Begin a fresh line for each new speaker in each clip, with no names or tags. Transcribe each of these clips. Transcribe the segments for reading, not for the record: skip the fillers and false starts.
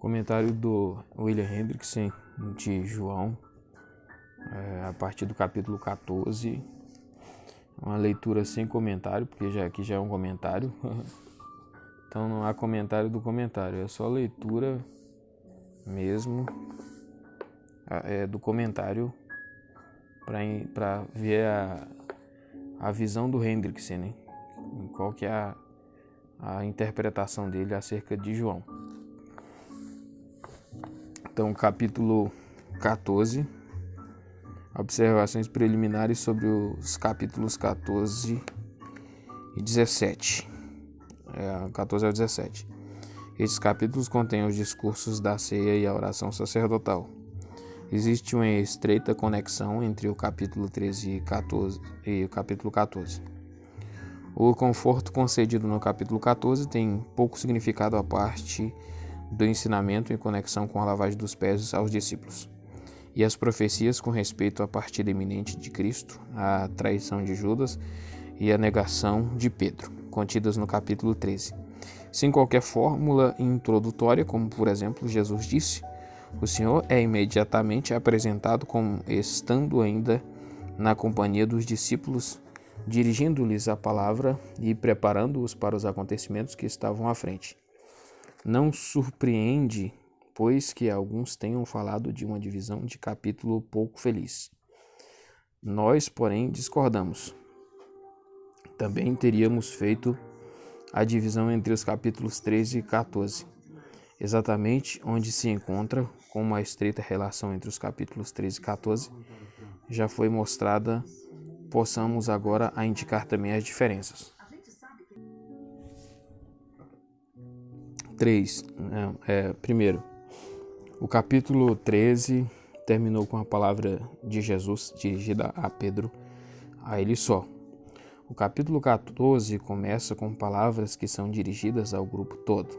Comentário do William Hendrickson de João, a partir do capítulo 14. Uma leitura sem comentário, porque aqui já é um comentário. Então não há comentário do comentário, é só leitura mesmo do comentário para ver a visão do Hendrickson, né? Qual que é a interpretação dele acerca de João. Então, capítulo 14, observações preliminares sobre os capítulos 14 e 17. 14 ao 17. Estes capítulos contêm os discursos da ceia e a oração sacerdotal. Existe uma estreita conexão entre o capítulo 13 e o capítulo 14. O conforto concedido no capítulo 14 tem pouco significado à parte do ensinamento em conexão com a lavagem dos pés aos discípulos, e as profecias com respeito à partida iminente de Cristo, a traição de Judas e a negação de Pedro, contidas no capítulo 13. Sem qualquer fórmula introdutória, como por exemplo Jesus disse, o Senhor é imediatamente apresentado como estando ainda na companhia dos discípulos, dirigindo-lhes a palavra e preparando-os para os acontecimentos que estavam à frente. Não surpreende, pois, que alguns tenham falado de uma divisão de capítulo pouco feliz. Nós, porém, discordamos. Também teríamos feito a divisão entre os capítulos 13 e 14, exatamente onde se encontra, com uma estreita relação entre os capítulos 13 e 14, já foi mostrada, possamos agora a indicar também as diferenças. 3. Primeiro, o capítulo 13 terminou com a palavra de Jesus dirigida a Pedro, a ele só. O capítulo 14 começa com palavras que são dirigidas ao grupo todo.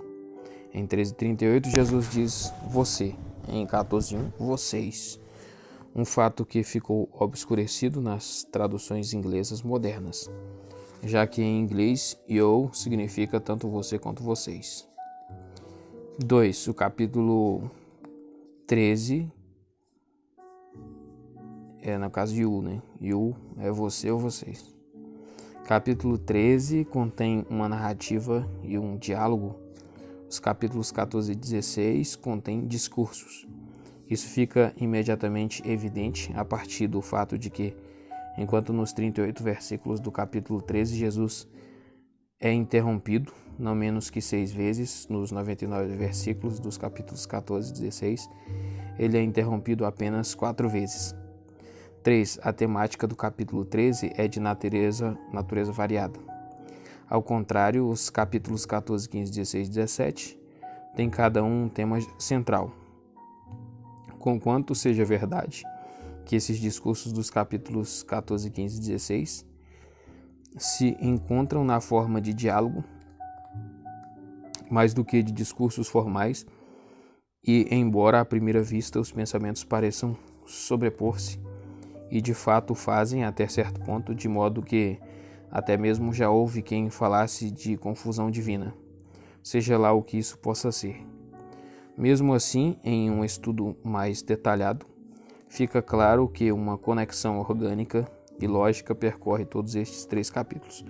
Em 13:38, Jesus diz você. Em 14:1, vocês. Um fato que ficou obscurecido nas traduções inglesas modernas, já que em inglês you significa tanto você quanto vocês. 2. O capítulo 13 no caso de you, né? You é você ou vocês. Capítulo 13 contém uma narrativa e um diálogo. Os capítulos 14 e 16 contêm discursos. Isso fica imediatamente evidente a partir do fato de que, enquanto nos 38 versículos do capítulo 13 Jesus é interrompido não menos que 6 vezes, nos 99 versículos dos capítulos 14 e 16, ele é interrompido apenas 4 vezes. 3. A temática do capítulo 13 é de natureza variada. Ao contrário, os capítulos 14, 15, 16 e 17 têm cada um tema central. Conquanto seja verdade que esses discursos dos capítulos 14, 15 e 16 se encontram na forma de diálogo, mais do que de discursos formais, e embora à primeira vista os pensamentos pareçam sobrepor-se, e de fato fazem até certo ponto, de modo que até mesmo já houve quem falasse de confusão divina, seja lá o que isso possa ser. Mesmo assim, em um estudo mais detalhado, fica claro que uma conexão orgânica e lógica percorre todos estes 3 capítulos.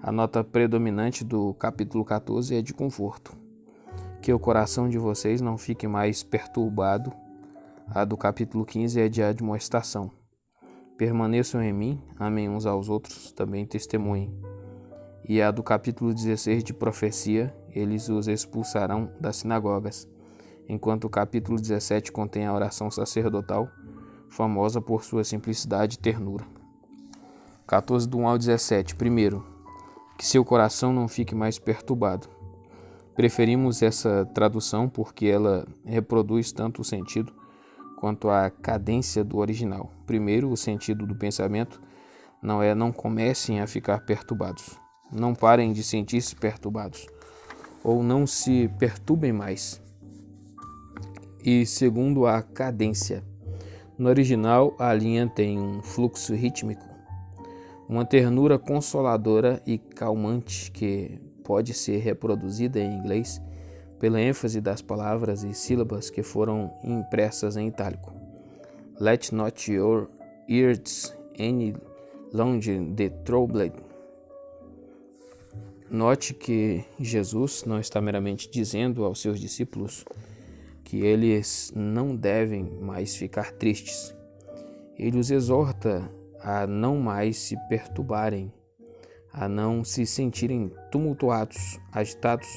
A nota predominante do capítulo 14 é de conforto. Que o coração de vocês não fique mais perturbado. A do capítulo 15 é de admoestação. Permaneçam em mim, amem uns aos outros, também testemunhem. E a do capítulo 16 de profecia, eles os expulsarão das sinagogas. Enquanto o capítulo 17 contém a oração sacerdotal, famosa por sua simplicidade e ternura. 14 do 1 ao 17. Primeiro, que seu coração não fique mais perturbado. Preferimos essa tradução porque ela reproduz tanto o sentido quanto a cadência do original. Primeiro, o sentido do pensamento não comecem a ficar perturbados. Não parem de sentir-se perturbados. Ou não se perturbem mais. E segundo, a cadência. No original, a linha tem um fluxo rítmico, uma ternura consoladora e calmante que pode ser reproduzida em inglês pela ênfase das palavras e sílabas que foram impressas em itálico. Let not your ears any longer the troubled. Note que Jesus não está meramente dizendo aos seus discípulos que eles não devem mais ficar tristes. Ele os exorta a não mais se perturbarem, a não se sentirem tumultuados, agitados,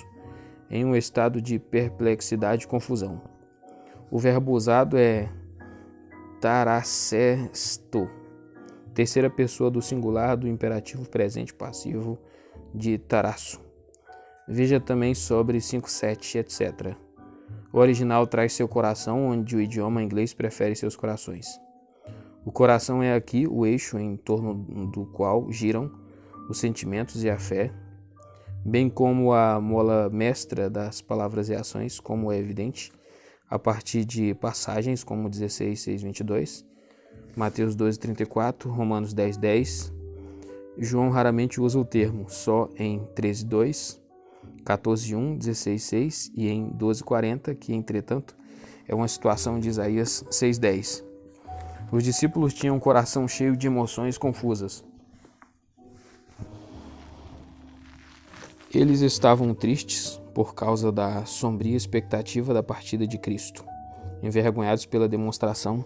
em um estado de perplexidade e confusão. O verbo usado é tarasesto, terceira pessoa do singular do imperativo presente passivo de tarasso. Veja também sobre 5-7, etc. O original traz seu coração, onde o idioma inglês prefere seus corações. O coração é aqui o eixo em torno do qual giram os sentimentos e a fé, bem como a mola mestra das palavras e ações, como é evidente a partir de passagens como 16:6-22, Mateus 12:34, Romanos 10:10. João raramente usa o termo, só em 13:2, 14:1, 16:6 e em 12:40, que, entretanto, é uma situação de Isaías 6:10. Os discípulos tinham um coração cheio de emoções confusas. Eles estavam tristes por causa da sombria expectativa da partida de Cristo, envergonhados pela demonstração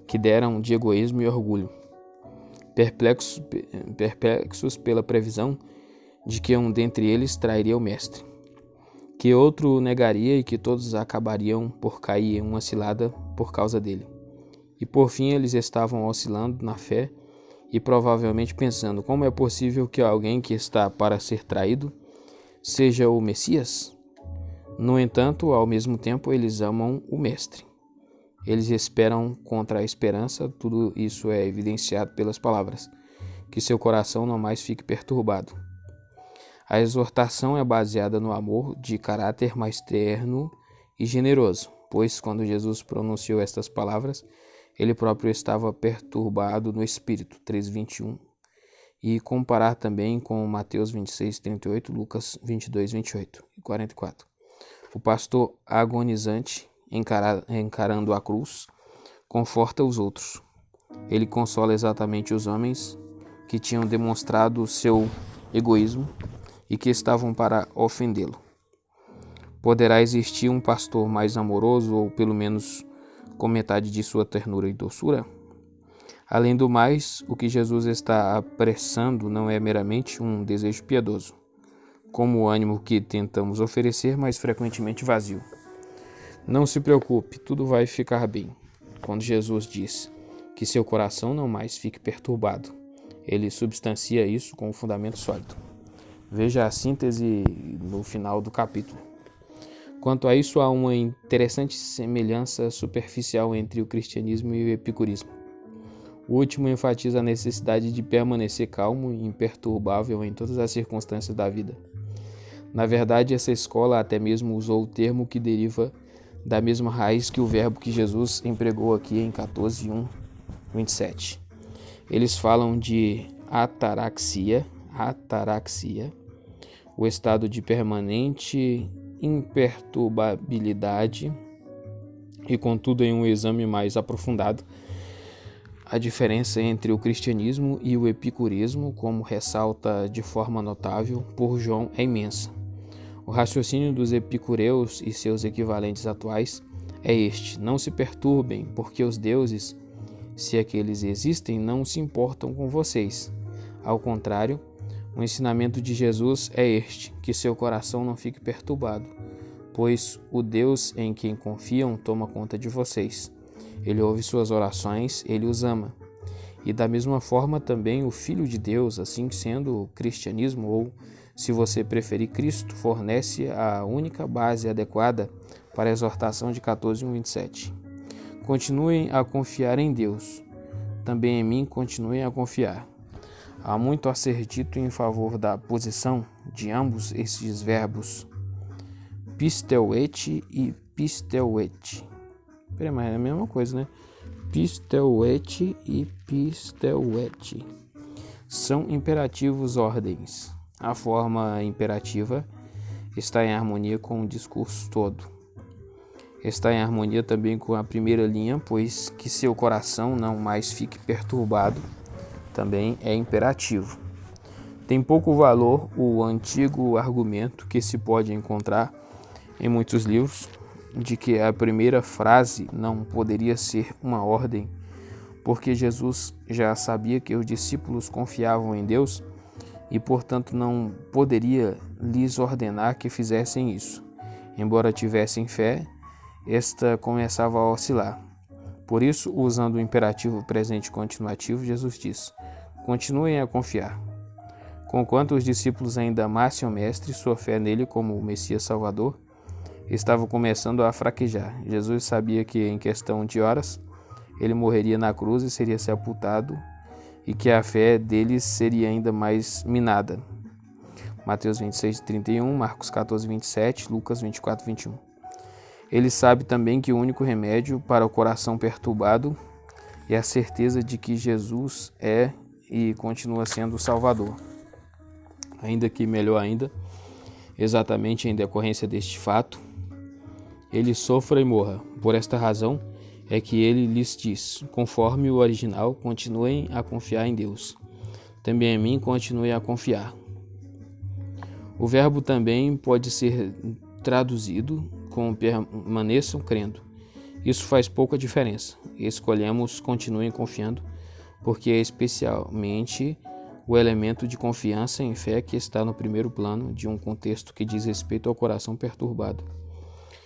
que deram de egoísmo e orgulho, perplexos pela previsão de que um dentre eles trairia o Mestre, que outro negaria e que todos acabariam por cair em uma cilada por causa dele. E por fim eles estavam oscilando na fé e provavelmente pensando: como é possível que alguém que está para ser traído seja o Messias? No entanto, ao mesmo tempo, eles amam o Mestre. Eles esperam contra a esperança. Tudo isso é evidenciado pelas palavras: que seu coração não mais fique perturbado. A exortação é baseada no amor de caráter mais terno e generoso, pois quando Jesus pronunciou estas palavras, ele próprio estava perturbado no espírito, 3:21, e comparar também com Mateus 26:38, Lucas 22:28 e 44. O pastor agonizante, encarando a cruz, conforta os outros. Ele consola exatamente os homens que tinham demonstrado seu egoísmo e que estavam para ofendê-lo. Poderá existir um pastor mais amoroso, ou pelo menos com metade de sua ternura e doçura? Além do mais, o que Jesus está apressando não é meramente um desejo piedoso, como o ânimo que tentamos oferecer, mas frequentemente vazio. Não se preocupe, tudo vai ficar bem. Quando Jesus diz que seu coração não mais fique perturbado, ele substancia isso com um fundamento sólido. Veja a síntese no final do capítulo. Quanto a isso, há uma interessante semelhança superficial entre o cristianismo e o epicurismo. O último enfatiza a necessidade de permanecer calmo e imperturbável em todas as circunstâncias da vida. Na verdade, essa escola até mesmo usou o termo que deriva da mesma raiz que o verbo que Jesus empregou aqui em 14:1-27. Eles falam de ataraxia, o estado de permanente imperturbabilidade, e contudo em um exame mais aprofundado, a diferença entre o cristianismo e o epicurismo, como ressalta de forma notável por João, é imensa. O raciocínio dos epicureus e seus equivalentes atuais é este: não se perturbem, porque os deuses, se é que eles existem, não se importam com vocês. Ao contrário, o ensinamento de Jesus é este: que seu coração não fique perturbado, pois o Deus em quem confiam toma conta de vocês. Ele ouve suas orações, ele os ama. E da mesma forma também o Filho de Deus, assim sendo o cristianismo, ou, se você preferir, Cristo, fornece a única base adequada para a exortação de 14:1-27. Continuem a confiar em Deus. Também em mim continuem a confiar. Há muito a ser dito em favor da posição de ambos esses verbos, pisteuete e pisteuete. Peraí, mas é a mesma coisa, né? Pisteuete e pisteuete são imperativos ordens. A forma imperativa está em harmonia com o discurso todo. Está em harmonia também com a primeira linha, pois que seu coração não mais fique perturbado, também é imperativo. Tem pouco valor o antigo argumento que se pode encontrar em muitos livros, de que a primeira frase não poderia ser uma ordem, porque Jesus já sabia que os discípulos confiavam em Deus e, portanto, não poderia lhes ordenar que fizessem isso. Embora tivessem fé, esta começava a oscilar. Por isso, usando o imperativo presente continuativo, Jesus diz: continuem a confiar. Conquanto os discípulos ainda amassem o Mestre, sua fé nele como o Messias Salvador estava começando a fraquejar. Jesus sabia que, em questão de horas, ele morreria na cruz e seria sepultado, e que a fé deles seria ainda mais minada. Mateus 26:31, Marcos 14:27, Lucas 24:21. Ele sabe também que o único remédio para o coração perturbado é a certeza de que Jesus é e continua sendo o Salvador. Ainda que, melhor ainda, exatamente em decorrência deste fato, ele sofra e morra. Por esta razão é que ele lhes diz, conforme o original, continuem a confiar em Deus. Também em mim continuem a confiar. O verbo também pode ser traduzido com permaneçam crendo. Isso faz pouca diferença. Escolhemos continuem confiando, porque é especialmente o elemento de confiança em fé que está no primeiro plano de um contexto que diz respeito ao coração perturbado.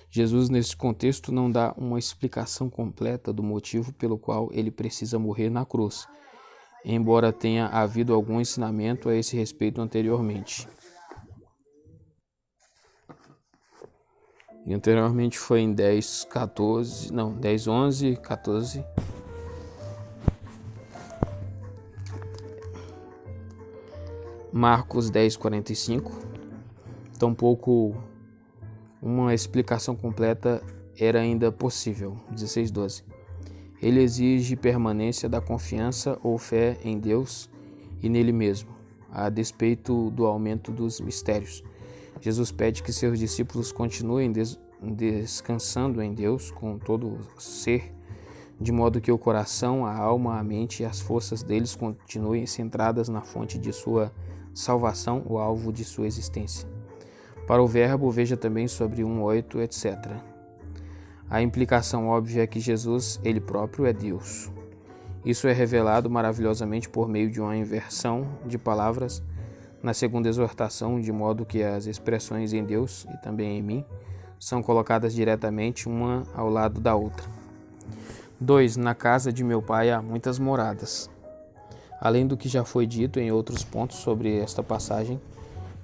Jesus, nesse contexto, não dá uma explicação completa do motivo pelo qual ele precisa morrer na cruz, embora tenha havido algum ensinamento a esse respeito anteriormente. E anteriormente foi em 10:11, 14. Marcos 10:45. Tampouco uma explicação completa era ainda possível. 16:12. Ele exige permanência da confiança ou fé em Deus e nele mesmo, a despeito do aumento dos mistérios. Jesus pede que seus discípulos continuem descansando em Deus com todo o ser, de modo que o coração, a alma, a mente e as forças deles continuem centradas na fonte de sua salvação, o alvo de sua existência. Para o verbo, veja também sobre 1:8, etc. A implicação óbvia é que Jesus, ele próprio, é Deus. Isso é revelado maravilhosamente por meio de uma inversão de palavras na segunda exortação, de modo que as expressões em Deus e também em mim são colocadas diretamente uma ao lado da outra. 2. Na casa de meu pai há muitas moradas. Além do que já foi dito em outros pontos sobre esta passagem,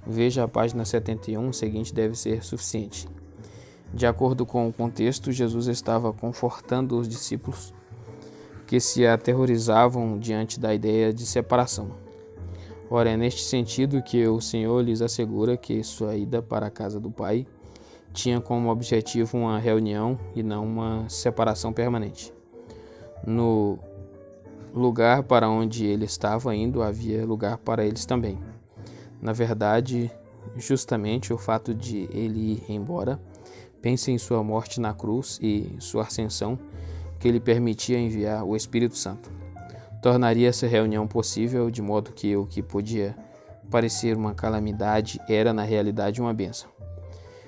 veja a página 71, o seguinte deve ser suficiente. De acordo com o contexto, Jesus estava confortando os discípulos que se aterrorizavam diante da ideia de separação. Ora, é neste sentido que o Senhor lhes assegura que sua ida para a casa do Pai tinha como objetivo uma reunião e não uma separação permanente. No lugar para onde ele estava indo, havia lugar para eles também. Na verdade, justamente o fato de ele ir embora, pense em sua morte na cruz e sua ascensão, que lhe permitia enviar o Espírito Santo. Tornaria essa reunião possível, de modo que o que podia parecer uma calamidade era, na realidade, uma bênção.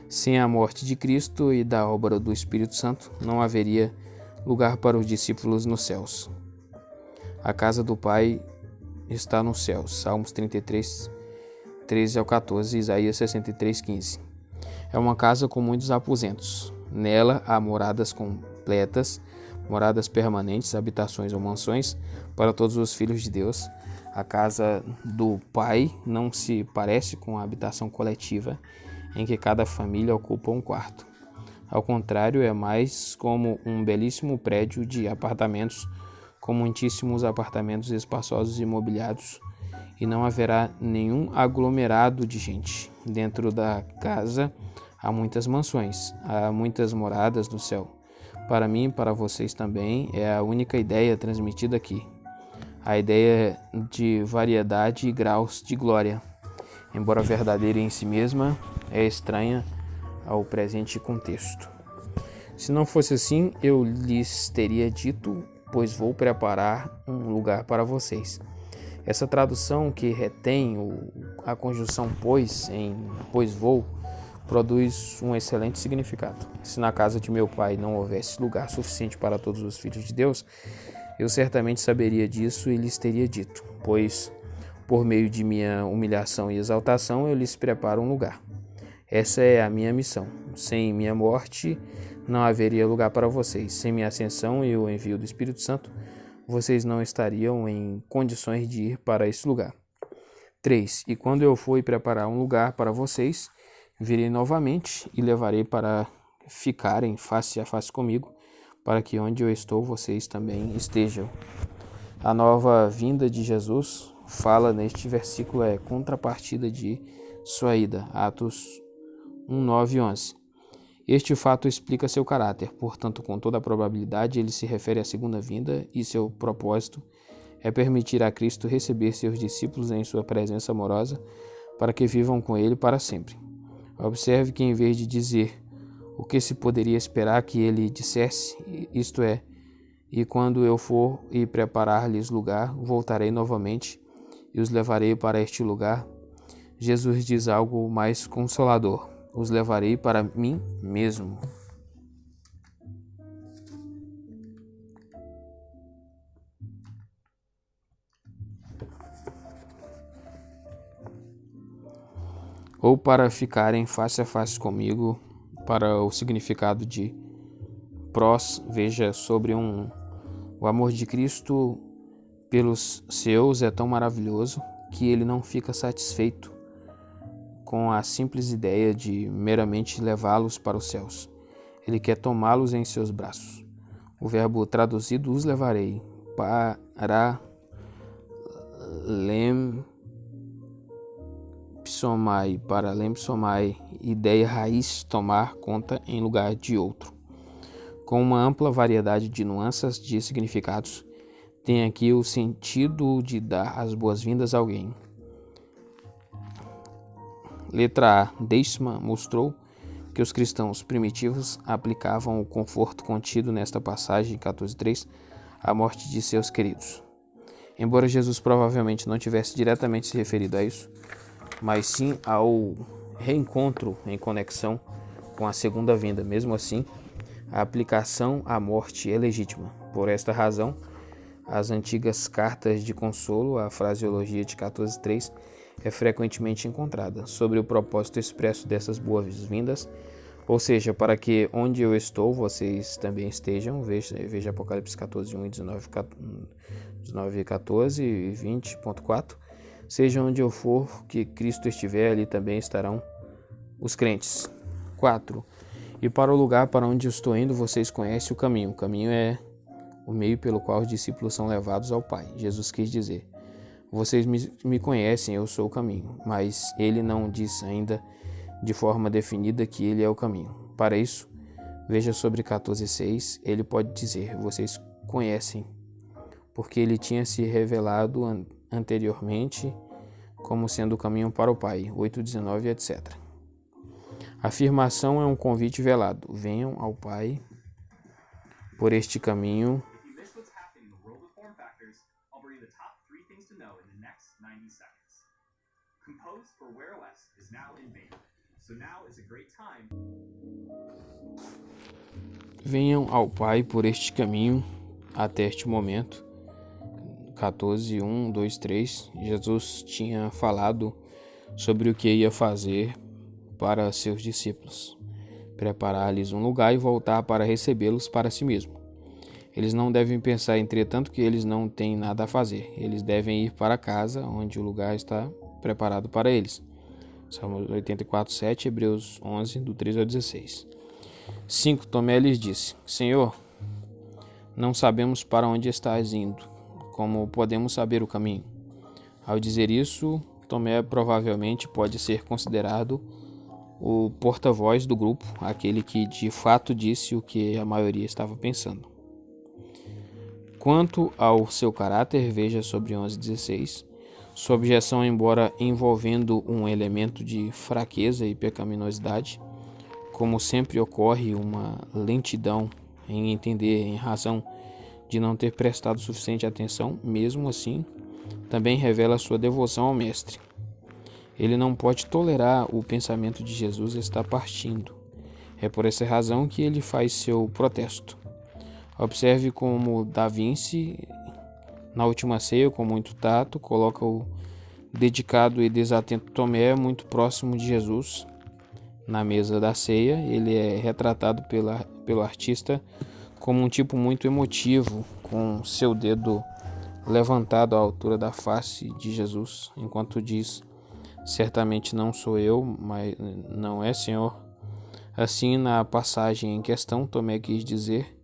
Sem a morte de Cristo e da obra do Espírito Santo, não haveria lugar para os discípulos nos céus. A casa do Pai está nos céus. Salmos 33, 13-14, Isaías 63, 15. É uma casa com muitos aposentos. Nela há moradas completas, moradas permanentes, habitações ou mansões para todos os filhos de Deus. A casa do Pai não se parece com a habitação coletiva em que cada família ocupa um quarto. Ao contrário, é mais como um belíssimo prédio de apartamentos, com muitíssimos apartamentos espaçosos e mobiliados, e não haverá nenhum aglomerado de gente. Dentro da casa há muitas mansões, há muitas moradas no céu. Para mim e para vocês também é a única ideia transmitida aqui. A ideia de variedade e graus de glória. embora verdadeira em si mesma, é estranha ao presente contexto. Se não fosse assim, eu lhes teria dito, pois vou preparar um lugar para vocês. Essa tradução que retém a conjunção pois em pois vou, produz um excelente significado. Se na casa de meu pai não houvesse lugar suficiente para todos os filhos de Deus, eu certamente saberia disso e lhes teria dito, pois por meio de minha humilhação e exaltação eu lhes preparo um lugar. Essa é a minha missão. Sem minha morte não haveria lugar para vocês. Sem minha ascensão e o envio do Espírito Santo, vocês não estariam em condições de ir para esse lugar. 3. E quando eu for preparar um lugar para vocês, virei novamente e levarei para ficarem face a face comigo, para que onde eu estou, vocês também estejam. A nova vinda de Jesus fala neste versículo é contrapartida de sua ida, Atos 1, 9 e 11. Este fato explica seu caráter, portanto, com toda a probabilidade, ele se refere à segunda vinda e seu propósito é permitir a Cristo receber seus discípulos em sua presença amorosa para que vivam com ele para sempre. Observe que, em vez de dizer o que se poderia esperar que ele dissesse, isto é, e quando eu for e preparar-lhes lugar, voltarei novamente e os levarei para este lugar, Jesus diz algo mais consolador: os levarei para mim mesmo. Ou para ficarem face a face comigo. Para o significado de prós, veja sobre o amor de Cristo pelos seus é tão maravilhoso que ele não fica satisfeito com a simples ideia de meramente levá-los para os céus. Ele quer tomá-los em seus braços. O verbo traduzido os levarei para lempsomai, ideia raiz tomar conta em lugar de outro. Com uma ampla variedade de nuances de significados, tem aqui o sentido de dar as boas-vindas a alguém. Letra A. Deisma mostrou que os cristãos primitivos aplicavam o conforto contido nesta passagem 14:3 à morte de seus queridos. Embora Jesus provavelmente não tivesse diretamente se referido a isso, mas sim ao reencontro em conexão com a segunda vinda. Mesmo assim, a aplicação à morte é legítima. Por esta razão, as antigas cartas de consolo, a fraseologia de 14:3, é frequentemente encontrada sobre o propósito expresso dessas boas-vindas, ou seja, para que onde eu estou, vocês também estejam. Veja Apocalipse 14:1 e 19:14 e 20.4. Seja onde eu for, que Cristo estiver, ali também estarão os crentes. 4. E para o lugar para onde eu estou indo, vocês conhecem o caminho. O caminho é o meio pelo qual os discípulos são levados ao Pai. Jesus quis dizer: vocês me conhecem, eu sou o caminho. Mas ele não diz ainda de forma definida que ele é o caminho. Para isso, veja sobre 14:6, ele pode dizer: vocês conhecem, porque ele tinha se revelado anteriormente como sendo o caminho para o Pai. 8:19, etc. A afirmação é um convite velado. Venham ao Pai por este caminho. Venham ao Pai por este caminho até este momento. 14:1, 2, 3. Jesus tinha falado sobre o que ia fazer para seus discípulos: preparar-lhes um lugar e voltar para recebê-los para si mesmo. Eles não devem pensar, entretanto, que eles não têm nada a fazer. Eles devem ir para casa, onde o lugar está preparado para eles. Salmos 84:7, Hebreus 11, do 13 ao 16. 5. Tomé lhes disse: Senhor, não sabemos para onde estás indo. Como podemos saber o caminho? Ao dizer isso, Tomé provavelmente pode ser considerado o porta-voz do grupo, aquele que de fato disse o que a maioria estava pensando. Quanto ao seu caráter, veja sobre 11:16. Sua objeção, embora envolvendo um elemento de fraqueza e pecaminosidade, como sempre ocorre uma lentidão em entender em razão de não ter prestado suficiente atenção, mesmo assim, também revela sua devoção ao Mestre. Ele não pode tolerar o pensamento de Jesus estar partindo. É por essa razão que ele faz seu protesto. Observe como Da Vinci, na última ceia, com muito tato, coloca o dedicado e desatento Tomé muito próximo de Jesus. Na mesa da ceia, ele é retratado pelo artista como um tipo muito emotivo, com seu dedo levantado à altura da face de Jesus, enquanto diz: certamente não sou eu, mas não é, Senhor. Assim, na passagem em questão, Tomé quis dizer: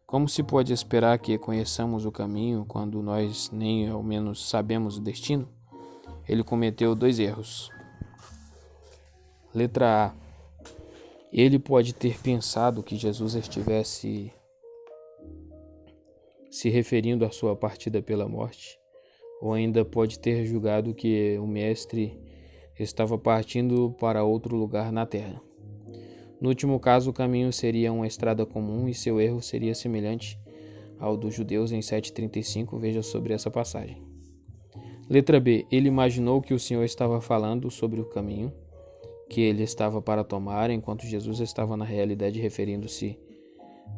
como se pode esperar que conheçamos o caminho quando nós nem ao menos sabemos o destino? Ele cometeu 2 erros. Letra A. Ele pode ter pensado que Jesus estivesse se referindo à sua partida pela morte, ou ainda pode ter julgado que o Mestre estava partindo para outro lugar na terra. No último caso, o caminho seria uma estrada comum e seu erro seria semelhante ao dos judeus em 7:35, veja sobre essa passagem. Letra B. Ele imaginou que o Senhor estava falando sobre o caminho que ele estava para tomar, enquanto Jesus estava na realidade referindo-se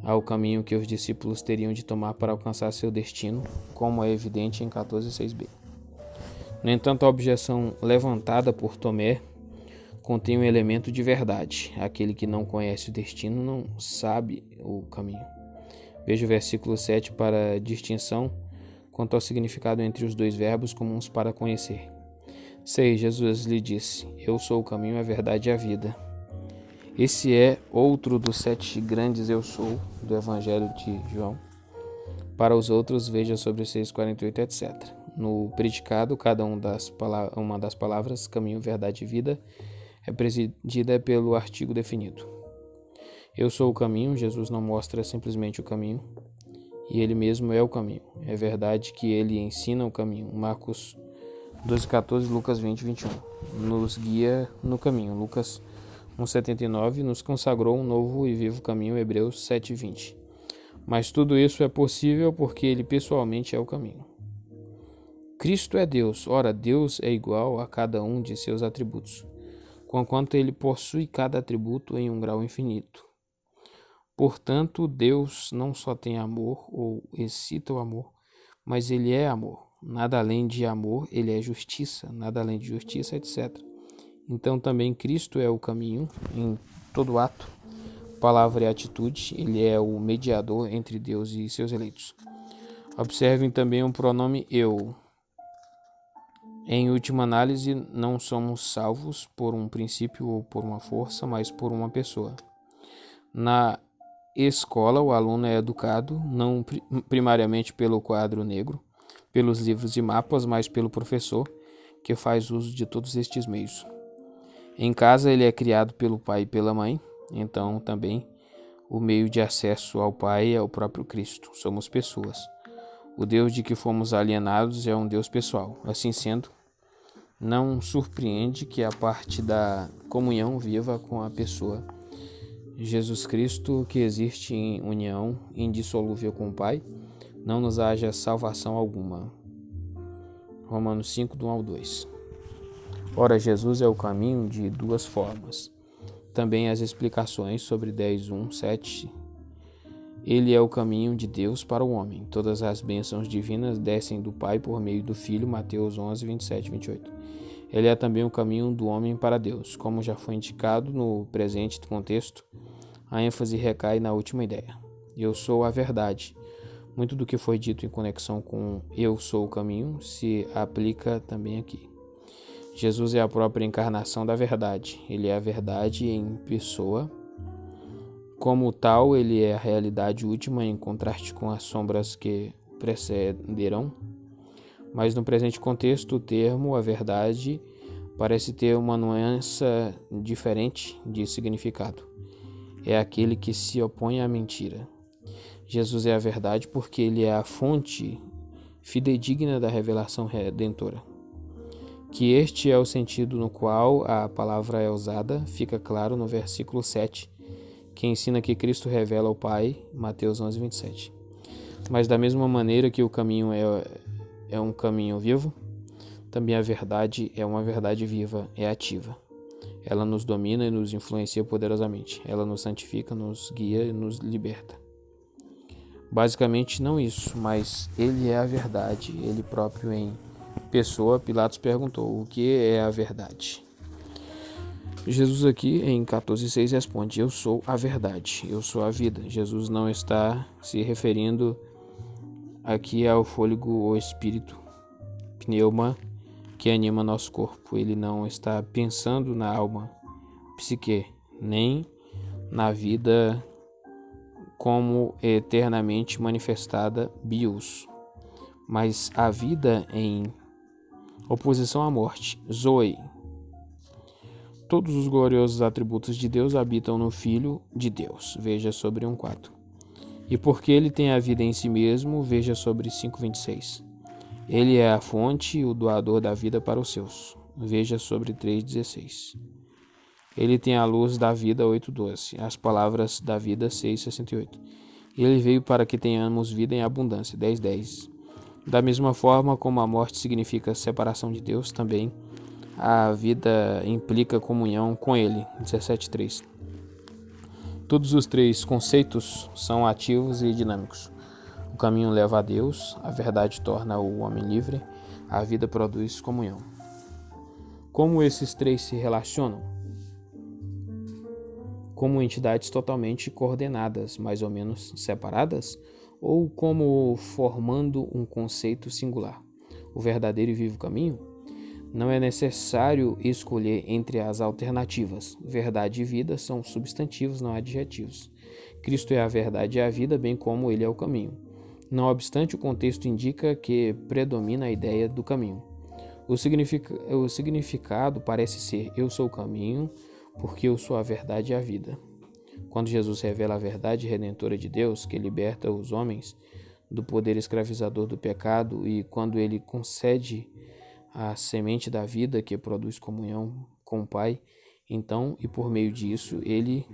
ao caminho que os discípulos teriam de tomar para alcançar seu destino, como é evidente em 14:6b. No entanto, a objeção levantada por Tomé contém um elemento de verdade. Aquele que não conhece o destino não sabe o caminho. Veja o versículo 7 para a distinção quanto ao significado entre os 2 verbos comuns para conhecer. 6. Jesus lhe disse: eu sou o caminho, a verdade e a vida. Esse é outro dos 7 grandes eu sou do Evangelho de João. Para os outros, veja sobre 6:48, etc. No predicado, cada uma das palavras caminho, verdade e vida é presidida pelo artigo definido. Eu sou o caminho. Jesus não mostra simplesmente o caminho, e ele mesmo é o caminho. É verdade que ele ensina o caminho. Marcos 12:14, Lucas 20:21. Nos guia no caminho. Lucas 1:79, nos consagrou um novo e vivo caminho. Hebreus 7:20. Mas tudo isso é possível porque ele pessoalmente é o caminho. Cristo é Deus. Ora, Deus é igual a cada um de seus atributos, conquanto ele possui cada atributo em um grau infinito. Portanto, Deus não só tem amor ou excita o amor, mas ele é amor. Nada além de amor, ele é justiça. Nada além de justiça, etc. Então também Cristo é o caminho em todo ato, palavra e atitude. Ele é o mediador entre Deus e seus eleitos. Observem também o pronome eu. Em última análise, não somos salvos por um princípio ou por uma força, mas por uma pessoa. Na escola, o aluno é educado não primariamente pelo quadro negro, pelos livros e mapas, mas pelo professor, que faz uso de todos estes meios. Em casa, ele é criado pelo pai e pela mãe, então também o meio de acesso ao pai é o próprio Cristo. Somos pessoas. O Deus de que fomos alienados é um Deus pessoal. Assim sendo, não surpreende que a parte da comunhão viva com a pessoa Jesus Cristo, que existe em união indissolúvel com o Pai, não nos haja salvação alguma. Romanos 5, do 1 ao 2. Ora, Jesus é o caminho de 2 formas. Também as explicações sobre 10:1, 7. Ele é o caminho de Deus para o homem. Todas as bênçãos divinas descem do Pai por meio do Filho, Mateus 11, 27, 28. Ele é também o caminho do homem para Deus. Como já foi indicado no presente contexto, a ênfase recai na última ideia. Eu sou a verdade. Muito do que foi dito em conexão com eu sou o caminho se aplica também aqui. Jesus é a própria encarnação da verdade. Ele é a verdade em pessoa. Como tal, ele é a realidade última em contraste com as sombras que precederão. Mas no presente contexto, o termo, a verdade, parece ter uma nuance diferente de significado. É aquele que se opõe à mentira. Jesus é a verdade porque ele é a fonte fidedigna da revelação redentora. Que este é o sentido no qual a palavra é usada, fica claro no versículo 7, que ensina que Cristo revela ao Pai, Mateus 11, 27. Mas da mesma maneira que o caminho é um caminho vivo, também a verdade é uma verdade viva, é ativa. Ela nos domina e nos influencia poderosamente. Ela nos santifica, nos guia e nos liberta. Basicamente não isso, mas ele é a verdade, ele próprio em pessoa. Pilatos perguntou: o que é a verdade? Jesus aqui em 14:6 responde: eu sou a verdade, eu sou a vida. Jesus não está se referindo aqui ao fôlego ou espírito, pneuma, que anima nosso corpo. Ele não está pensando na alma, psique, nem na vida como eternamente manifestada, bios, mas a vida em oposição à morte, zoe. Todos os gloriosos atributos de Deus habitam no Filho de Deus, veja sobre 1:4. E porque ele tem a vida em si mesmo, veja sobre 5:26. Ele é a fonte e o doador da vida para os seus, veja sobre 3:16. Ele tem a luz da vida, 8:12. As palavras da vida, 6:68. Ele veio para que tenhamos vida em abundância, 10:10. Da mesma forma como a morte significa separação de Deus, também a vida implica comunhão com Ele, 17:3. Todos os três conceitos são ativos e dinâmicos. O caminho leva a Deus, a verdade torna o homem livre, a vida produz comunhão. Como esses três se relacionam? Como entidades totalmente coordenadas, mais ou menos separadas, ou como formando um conceito singular, o verdadeiro e vivo caminho? Não é necessário escolher entre as alternativas. Verdade e vida são substantivos, não adjetivos. Cristo é a verdade e a vida, bem como ele é o caminho. Não obstante, o contexto indica que predomina a ideia do caminho. O significado parece ser: eu sou o caminho, porque eu sou a verdade e a vida. Quando Jesus revela a verdade redentora de Deus, que liberta os homens do poder escravizador do pecado, e quando ele concede a semente da vida que produz comunhão com o Pai, então, e por meio disso, ele,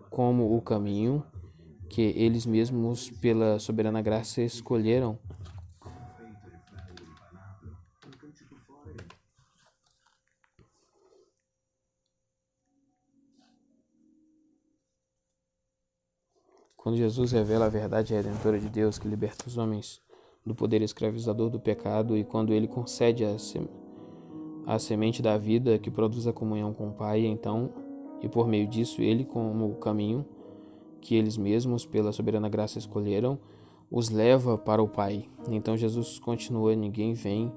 como o caminho que eles mesmos, pela soberana graça, escolheram, quando Jesus revela a verdade redentora de Deus que liberta os homens do poder escravizador do pecado, e quando ele concede a semente da vida que produz a comunhão com o Pai, então, e por meio disso, ele, como o caminho que eles mesmos, pela soberana graça, escolheram, os leva para o Pai. Então Jesus continua: ninguém vem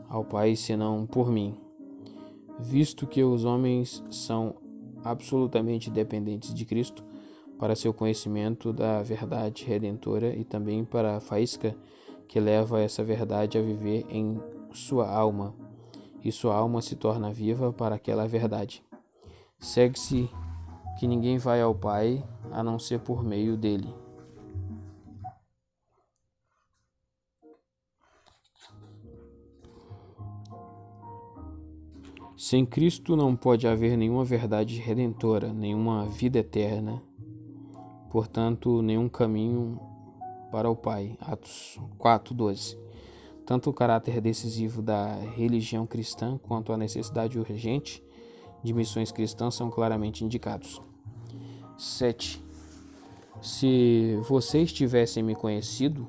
ao Pai senão por mim. Visto que os homens são absolutamente dependentes de Cristo para seu conhecimento da verdade redentora e também para a faísca que leva essa verdade a viver em sua alma, e sua alma se torna viva para aquela verdade. Segue-se que ninguém vai ao Pai a não ser por meio dele. Sem Cristo não pode haver nenhuma verdade redentora, nenhuma vida eterna, portanto, nenhum caminho para o Pai. Atos 4:12. Tanto o caráter decisivo da religião cristã quanto a necessidade urgente de missões cristãs são claramente indicados. 7. Se vocês tivessem me conhecido,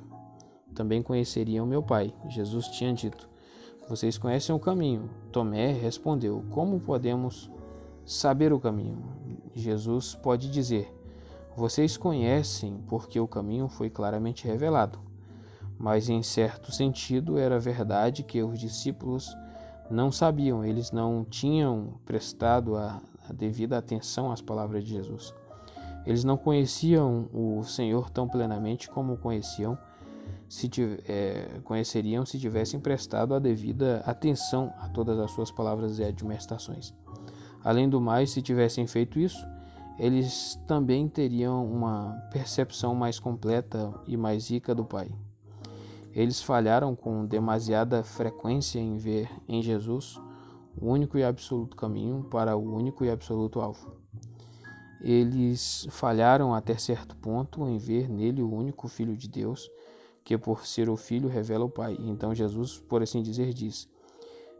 também conheceriam meu Pai. Jesus tinha dito: vocês conhecem o caminho. Tomé respondeu: como podemos saber o caminho? Jesus pode dizer: vocês conhecem porque o caminho foi claramente revelado. Mas em certo sentido era verdade que os discípulos não sabiam, eles não tinham prestado a devida atenção às palavras de Jesus. Eles não conheciam o Senhor tão plenamente como conheceriam se tivessem prestado a devida atenção a todas as suas palavras e admoestações. Além do mais, se tivessem feito isso, eles também teriam uma percepção mais completa e mais rica do Pai. Eles falharam com demasiada frequência em ver em Jesus o único e absoluto caminho para o único e absoluto alvo. Eles falharam até certo ponto em ver nele o único Filho de Deus, que por ser o Filho revela o Pai. Então Jesus, por assim dizer, diz: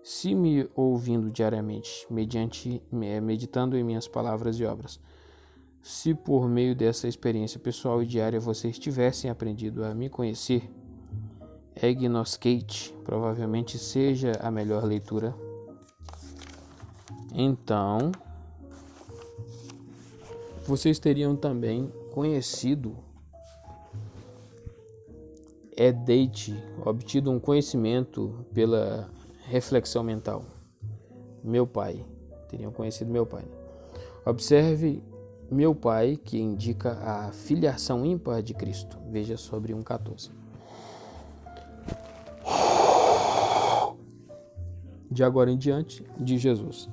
se me ouvindo diariamente, meditando em minhas palavras e obras, se por meio dessa experiência pessoal e diária vocês tivessem aprendido a me conhecer, Egnoscate provavelmente seja a melhor leitura. Então, vocês teriam também conhecido Edeite, obtido um conhecimento pela reflexão mental. Meu Pai, teriam conhecido meu Pai. Observe meu Pai, que indica a filiação ímpar de Cristo. Veja sobre 1,14. De agora em diante, de Jesus.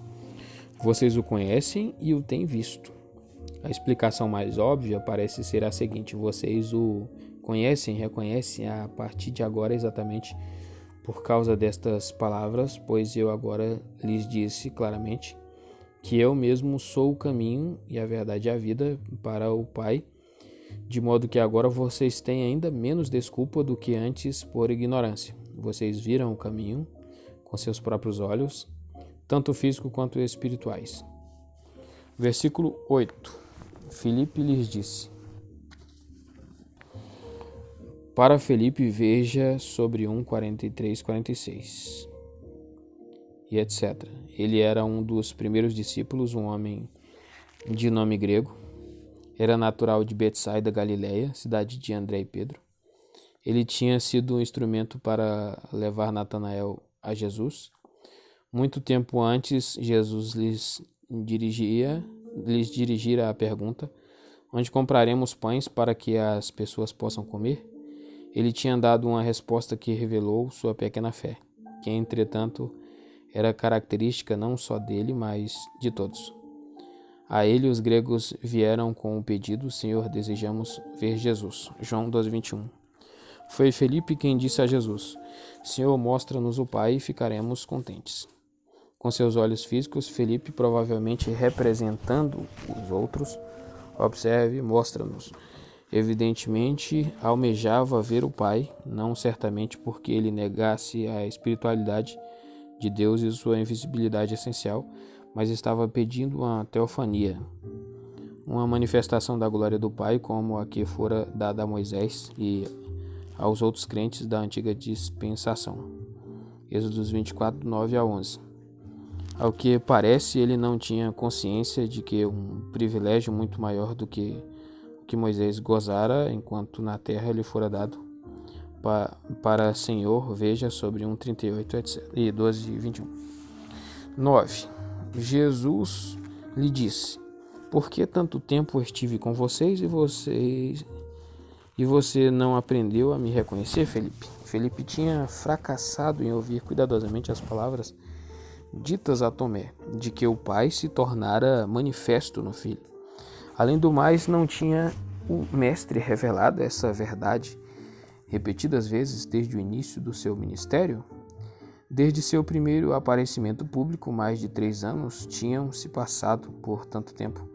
Vocês o conhecem e o têm visto. A explicação mais óbvia parece ser a seguinte: vocês o conhecem, reconhecem a partir de agora exatamente por causa destas palavras, pois eu agora lhes disse claramente que eu mesmo sou o caminho e a verdade e a vida para o Pai, de modo que agora vocês têm ainda menos desculpa do que antes por ignorância. Vocês viram o caminho com seus próprios olhos, tanto físico quanto espirituais. Versículo 8. Filipe lhes disse. Para Filipe, veja sobre 1:43, 46 e etc. Ele era um dos primeiros discípulos, um homem de nome grego. Era natural de Betsaida, Galileia, cidade de André e Pedro. Ele tinha sido um instrumento para levar Natanael a Jesus. Muito tempo antes, Jesus lhes dirigira a pergunta: onde compraremos pães para que as pessoas possam comer? Ele tinha dado uma resposta que revelou sua pequena fé, que, entretanto, era característica não só dele, mas de todos. A ele os gregos vieram com o pedido: Senhor, desejamos ver Jesus. João 12:21. Foi Felipe quem disse a Jesus: Senhor, mostra-nos o Pai e ficaremos contentes. Com seus olhos físicos, Felipe, provavelmente representando os outros, observe, mostra-nos. Evidentemente, almejava ver o Pai, não certamente porque ele negasse a espiritualidade de Deus e sua invisibilidade essencial, mas estava pedindo uma teofania, uma manifestação da glória do Pai, como a que fora dada a Moisés e aos outros crentes da antiga dispensação. Êxodos 24, 9-11. Ao que parece, ele não tinha consciência de que um privilégio muito maior do que Moisés gozara enquanto na terra lhe fora dado para Senhor, veja sobre 1:38 e 12:21. 9. Jesus lhe disse: por que tanto tempo estive com vocês e você não aprendeu a me reconhecer, Felipe? Felipe tinha fracassado em ouvir cuidadosamente as palavras ditas a Tomé, de que o Pai se tornara manifesto no Filho. Além do mais, não tinha o Mestre revelado essa verdade repetidas vezes desde o início do seu ministério? Desde seu primeiro aparecimento público, mais de 3 anos tinham se passado por tanto tempo.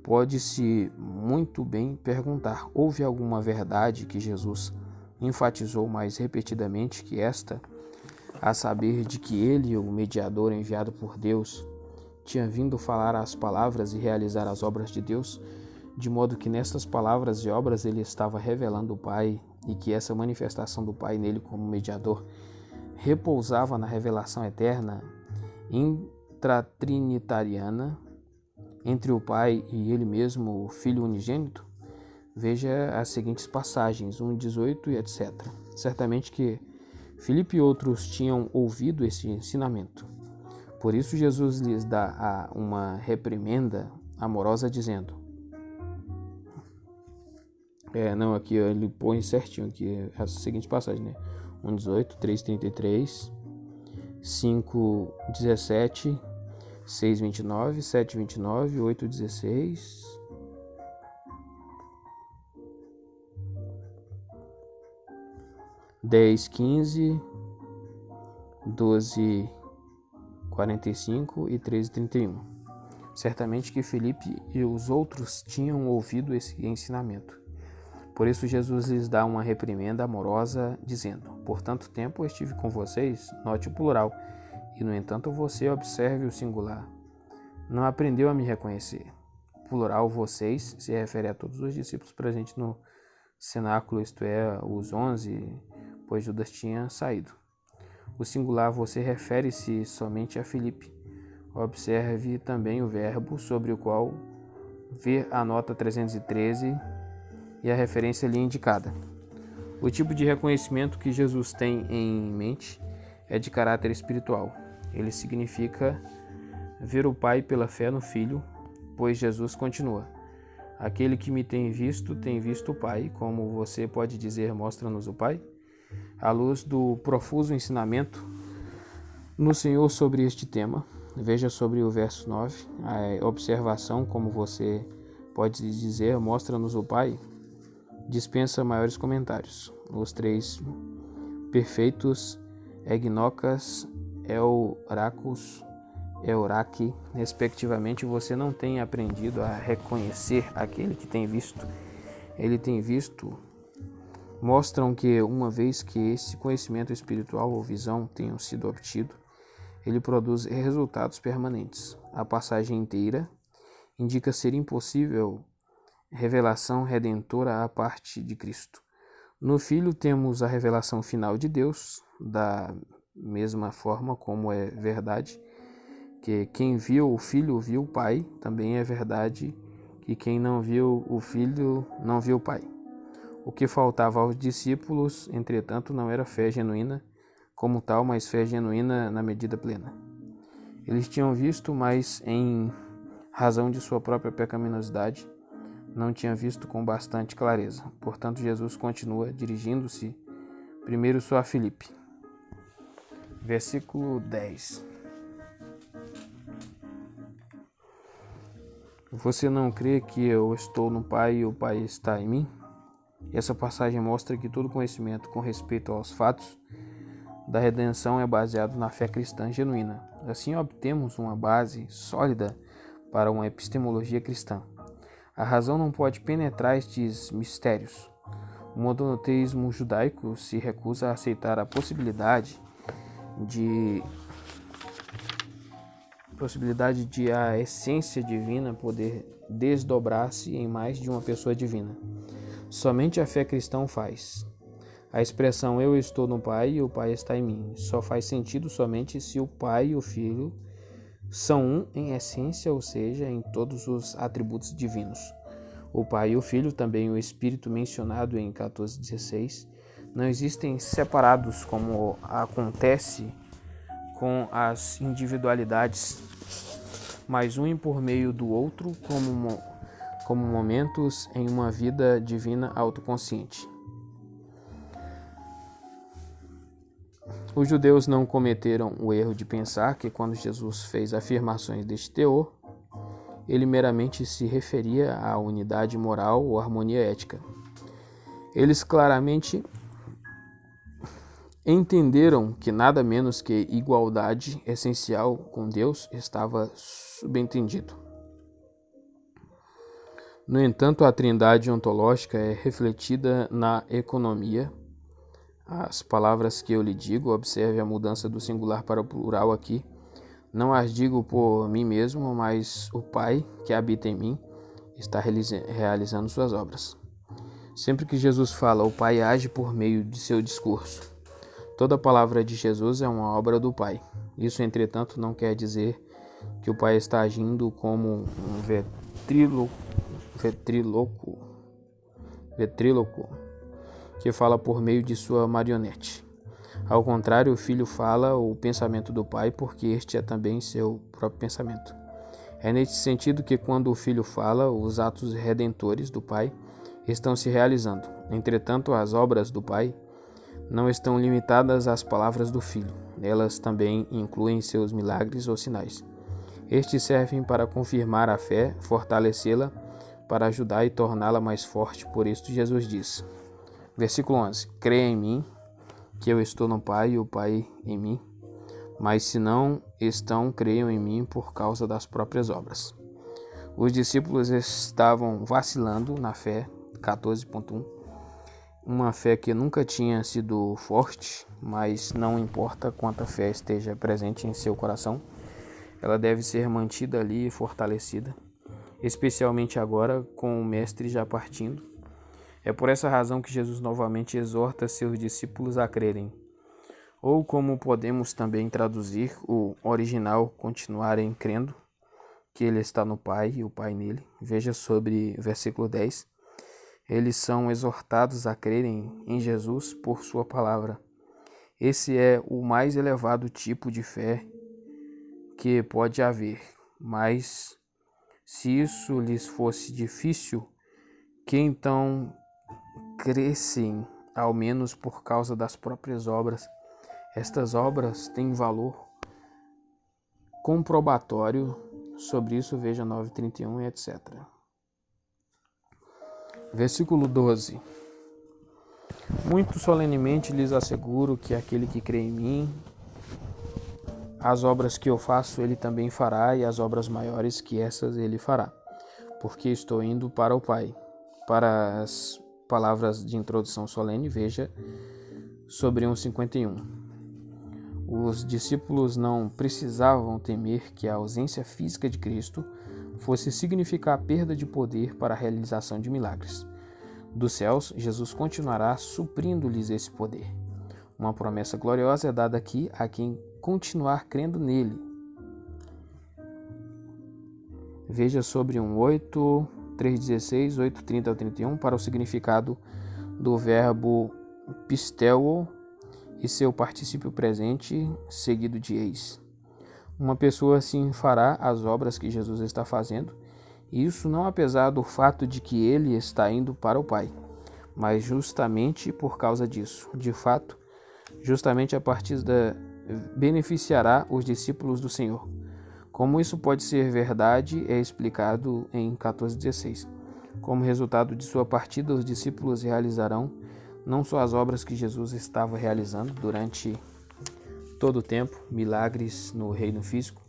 Pode-se muito bem perguntar: houve alguma verdade que Jesus enfatizou mais repetidamente que esta, a saber de que ele, o mediador enviado por Deus, tinha vindo falar as palavras e realizar as obras de Deus, de modo que nestas palavras e obras ele estava revelando o Pai e que essa manifestação do Pai nele como mediador repousava na revelação eterna intratrinitariana entre o Pai e ele mesmo, o Filho unigênito? Veja as seguintes passagens, 1:18 e etc. Certamente que Filipe e outros tinham ouvido esse ensinamento. Por isso Jesus lhes dá uma reprimenda amorosa, dizendo... aqui ele põe certinho aqui as seguintes passagens, né? 1:18, 3:33, 5:17, 6:29, 7:29, 8:16... 10, 15, 12, 45 e 13, 31. Certamente que Filipe e os outros tinham ouvido esse ensinamento. Por isso Jesus lhes dá uma reprimenda amorosa, dizendo: por tanto tempo estive com vocês, note o plural, e no entanto você observe o singular. Não aprendeu a me reconhecer. Plural, vocês, se refere a todos os discípulos presentes no cenáculo, isto é, os 11, pois Judas tinha saído. O singular, você, refere-se somente a Filipe. Observe também o verbo sobre o qual ver a nota 313 e a referência ali indicada. O tipo de reconhecimento que Jesus tem em mente é de caráter espiritual. Ele significa ver o Pai pela fé no Filho, pois Jesus continua: aquele que me tem visto o Pai. Como você pode dizer, mostra-nos o Pai? À luz do profuso ensinamento no Senhor sobre este tema, veja sobre o verso 9, a observação, como você pode dizer, mostra-nos o Pai, dispensa maiores comentários. Os três perfeitos, Egnocas, Euracus, Euraque, respectivamente, você não tem aprendido a reconhecer aquele que tem visto. Ele tem visto, mostram que uma vez que esse conhecimento espiritual ou visão tenham sido obtido, ele produz resultados permanentes. A passagem inteira indica ser impossível revelação redentora à parte de Cristo. No Filho temos a revelação final de Deus, da mesma forma como é verdade que quem viu o Filho viu o Pai, também é verdade que quem não viu o Filho não viu o Pai. O que faltava aos discípulos, entretanto, não era fé genuína como tal, mas fé genuína na medida plena. Eles tinham visto, mas em razão de sua própria pecaminosidade, não tinham visto com bastante clareza. Portanto, Jesus continua dirigindo-se primeiro só a Filipe. Versículo 10. Você não crê que eu estou no Pai e o Pai está em mim? Essa passagem mostra que todo conhecimento com respeito aos fatos da redenção é baseado na fé cristã genuína. Assim obtemos uma base sólida para uma epistemologia cristã. A razão não pode penetrar estes mistérios. O monoteísmo judaico se recusa a aceitar a possibilidade de a essência divina poder desdobrar-se em mais de uma pessoa divina. Somente a fé cristã faz. A expressão eu estou no Pai e o Pai está em mim só faz sentido somente se o Pai e o Filho são um em essência, ou seja, em todos os atributos divinos. O Pai e o Filho, também o Espírito mencionado em 14:16, não existem separados como acontece com as individualidades, mas um por meio do outro como momentos em uma vida divina autoconsciente. Os judeus não cometeram o erro de pensar que quando Jesus fez afirmações deste teor, ele meramente se referia à unidade moral ou harmonia ética. Eles claramente entenderam que nada menos que igualdade essencial com Deus estava subentendido. No entanto, a trindade ontológica é refletida na economia. As palavras que eu lhe digo, observe a mudança do singular para o plural aqui. Não as digo por mim mesmo, mas o Pai que habita em mim está realizando suas obras. Sempre que Jesus fala, o Pai age por meio de seu discurso. Toda palavra de Jesus é uma obra do Pai. Isso, entretanto, não quer dizer que o Pai está agindo como um vetríloco que fala por meio de sua marionete. Ao contrário, o Filho fala o pensamento do Pai, porque este é também seu próprio pensamento. É neste sentido que quando o Filho fala, os atos redentores do Pai estão se realizando. Entretanto, as obras do Pai não estão limitadas às palavras do Filho. Elas também incluem seus milagres ou sinais. Estes servem para confirmar a fé, fortalecê-la, para ajudar e torná-la mais forte. Por isso Jesus diz, versículo 11, creia em mim, que eu estou no Pai e o Pai em mim, mas se não estão, creiam em mim por causa das próprias obras. Os discípulos estavam vacilando na fé, 14.1, uma fé que nunca tinha sido forte, mas não importa quanta fé esteja presente em seu coração, ela deve ser mantida ali e fortalecida, especialmente agora com o Mestre já partindo. É por essa razão que Jesus novamente exorta seus discípulos a crerem, ou como podemos também traduzir o original, continuarem crendo que ele está no Pai e o Pai nele. Veja sobre versículo 10. Eles são exortados a crerem em Jesus por sua palavra. Esse é o mais elevado tipo de fé que pode haver, mas se isso lhes fosse difícil, que então crescem, ao menos por causa das próprias obras. Estas obras têm valor comprobatório. Sobre isso, veja 9:31 e etc. Versículo 12. Muito solenemente lhes asseguro que aquele que crê em mim, as obras que eu faço ele também fará, e as obras maiores que essas ele fará, porque estou indo para o Pai. Para as palavras de introdução solene, veja sobre 1:51. Os discípulos não precisavam temer que a ausência física de Cristo fosse significar a perda de poder para a realização de milagres. Dos céus, Jesus continuará suprindo-lhes esse poder. Uma promessa gloriosa é dada aqui a quem continuar crendo nele. Veja sobre 1:8, 3:16, 8:30 ao 31 para o significado do verbo pisteuo e seu particípio presente seguido de eis. Uma pessoa assim fará as obras que Jesus está fazendo, e isso não apesar do fato de que ele está indo para o Pai, mas justamente por causa disso. De fato, justamente a partir da beneficiará os discípulos do Senhor. Como isso pode ser verdade é explicado em 14:16. Como resultado de sua partida, os discípulos realizarão não só as obras que Jesus estava realizando durante todo o tempo, milagres no reino físico,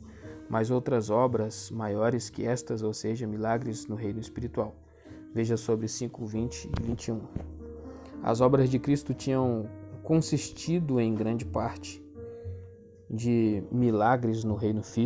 mas outras obras maiores que estas, ou seja, milagres no reino espiritual. Veja sobre 5:20 e 21. As obras de Cristo tinham consistido em grande parte de milagres no reino físico,